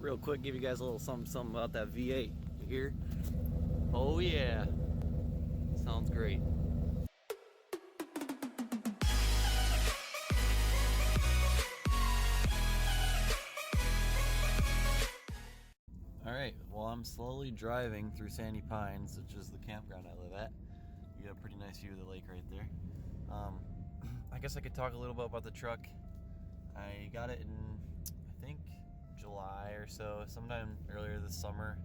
real quick, give you guys a little something about that V8. You hear? Oh yeah, sounds great. All right, well, I'm slowly driving through Sandy Pines, which is the campground I live at. You got a pretty nice view of the lake right there. I guess I could talk a little bit about the truck. I got it in, I think, July or so, sometime earlier this summer,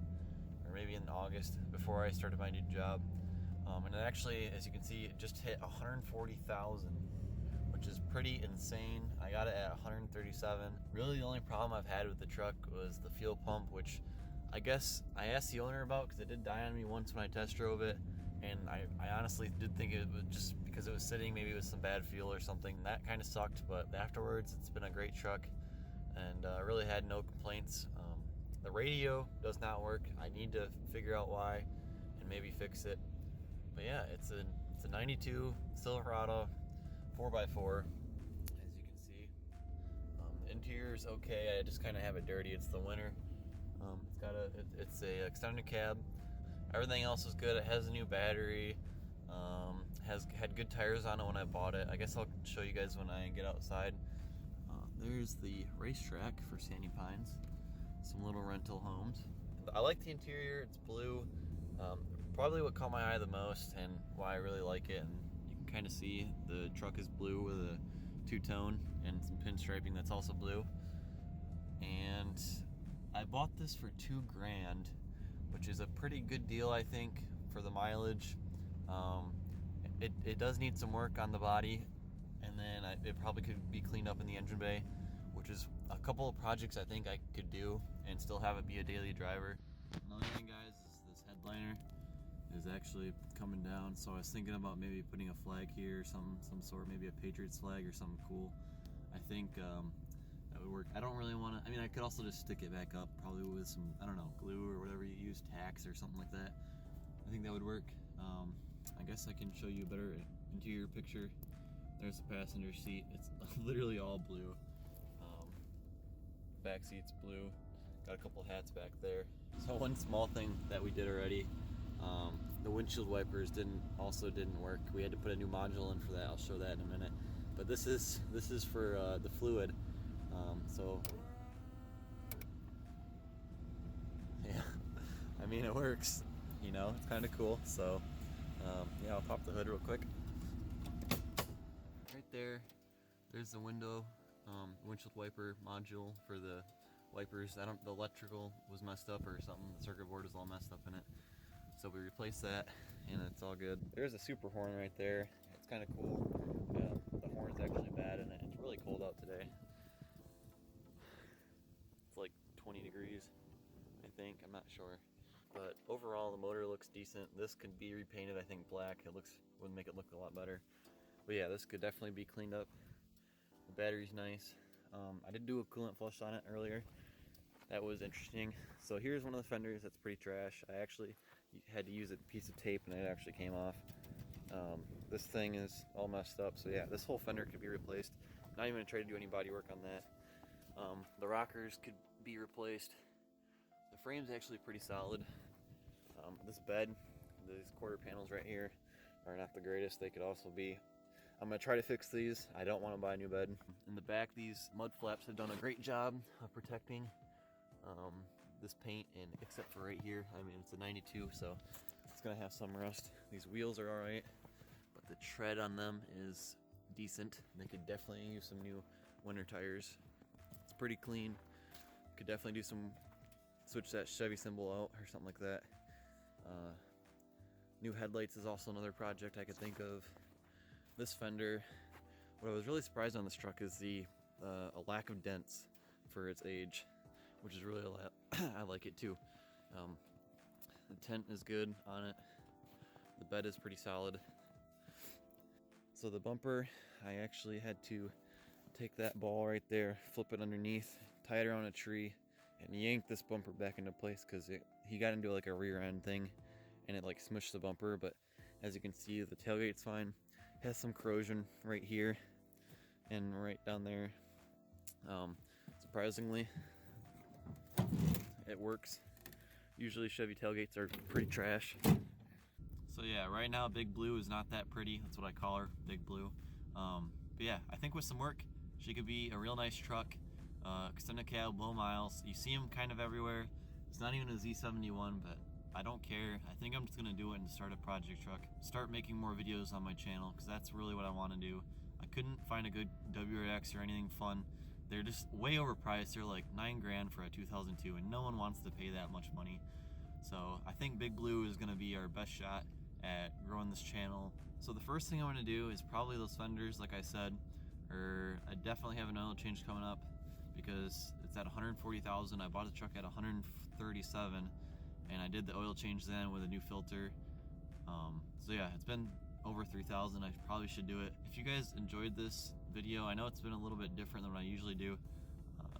or maybe in August, before I started my new job. And it actually, as you can see, it just hit 140,000, which is pretty insane. I got it at 137. Really, the only problem I've had with the truck was the fuel pump, which I guess I asked the owner about because it did die on me once when I test drove it. And I honestly did think it was just because it was sitting, maybe it was some bad fuel or something. That kind of sucked, but afterwards, it's been a great truck, and I really had no complaints. The radio does not work. I need to figure out why and maybe fix it. But yeah, it's a 92 Silverado 4x4, as you can see. The interior is okay. I just kind of have it dirty. It's the winter. It's a extended cab. Everything else is good. It has a new battery. Has had good tires on it when I bought it. I guess I'll show you guys when I get outside. There's the racetrack for Sandy Pines. Some little rental homes. I like the interior. It's blue. Probably what caught my eye the most and why I really like it. And you can kind of see the truck is blue with a two-tone and some pinstriping that's also blue. And I bought this for $2,000, which is a pretty good deal, I think, for the mileage. It does need some work on the body, and then it probably could be cleaned up in the engine bay, which is a couple of projects I think I could do and still have it be a daily driver. Another thing, guys, is this headliner is actually coming down, so I was thinking about maybe putting a flag here, some sort, maybe a Patriots flag or something cool. I think that would work. I don't really want to, I mean, I could also just stick it back up, probably with some, I don't know, glue or whatever you use, tacks or something like that. I think that would work. I guess I can show you a better interior picture. There's the passenger seat. It's literally all blue. Back seat's blue. Got a couple hats back there. So one small thing that we did already, the windshield wipers didn't work. We had to put a new module in for that. I'll show that in a minute. But this is for the fluid. So yeah, I mean, it works, you know, it's kind of cool. So yeah, I'll pop the hood real quick. Right there's the window, windshield wiper module for the wipers. The electrical was messed up or something. The circuit board was all messed up in it. So we replaced that and it's all good. There's a super horn right there. It's kind of cool. The horn's actually bad in it. It's really cold out today. It's like 20 degrees, I think. I'm not sure. But overall, the motor looks decent. This could be repainted, I think, black. Would make it look a lot better. But yeah, this could definitely be cleaned up. The battery's nice. I did do a coolant flush on it earlier. That was interesting. So here's one of the fenders that's pretty trash. I actually had to use a piece of tape and it actually came off. This thing is all messed up. So yeah, this whole fender could be replaced. Not even gonna try to do any body work on that. The rockers could be replaced. The frame's actually pretty solid. This bed, these quarter panels right here are not the greatest. They could also be. I'm gonna try to fix these. I don't want to buy a new bed. In the back, these mud flaps have done a great job of protecting this paint, and except for right here, I mean, it's a 92, so it's gonna have some rust. These wheels are all right, but the tread on them is decent. They could definitely use some new winter tires. It's pretty clean. Could definitely do some, switch that Chevy symbol out or something like that. New headlights is also another project I could think of. This fender, what I was really surprised on this truck is a lack of dents for its age, which is really a lot. I like it too. The tent is good on it. The bed is pretty solid. So the bumper, I actually had to take that ball right there, flip it underneath, tie it around a tree, and yank this bumper back into place because he got into like a rear end thing and it like smushed the bumper. But as you can see, the tailgate's fine. It has some corrosion right here and right down there. Surprisingly, it works. Usually Chevy tailgates are pretty trash. So yeah, right now Big Blue is not that pretty. That's what I call her, Big Blue. But yeah, I think with some work, she could be a real nice truck. Extended cab, low miles. You see them kind of everywhere. It's not even a Z71, but I don't care. I think I'm just gonna do it and start a project truck. Start making more videos on my channel, because that's really what I want to do. I couldn't find a good WRX or anything fun. They're just way overpriced. They're like $9 grand for a 2002, and no one wants to pay that much money. So I think Big Blue is gonna be our best shot at growing this channel. So the first thing I'm gonna do is probably those fenders, like I said, or I definitely have an oil change coming up because it's at 140,000. I bought the truck at 137, and I did the oil change then with a new filter. So yeah, it's been over 3,000. I probably should do it. If you guys enjoyed this video, I know it's been a little bit different than what I usually do.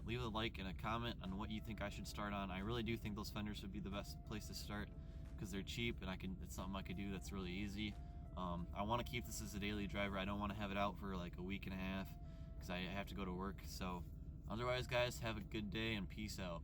Leave a like and a comment on what you think I should start on. I really do think those fenders would be the best place to start because they're cheap and it's something I could do that's really easy. I want to keep this as a daily driver. I don't want to have it out for like a week and a half because I have to go to work. So otherwise, guys, have a good day and peace out.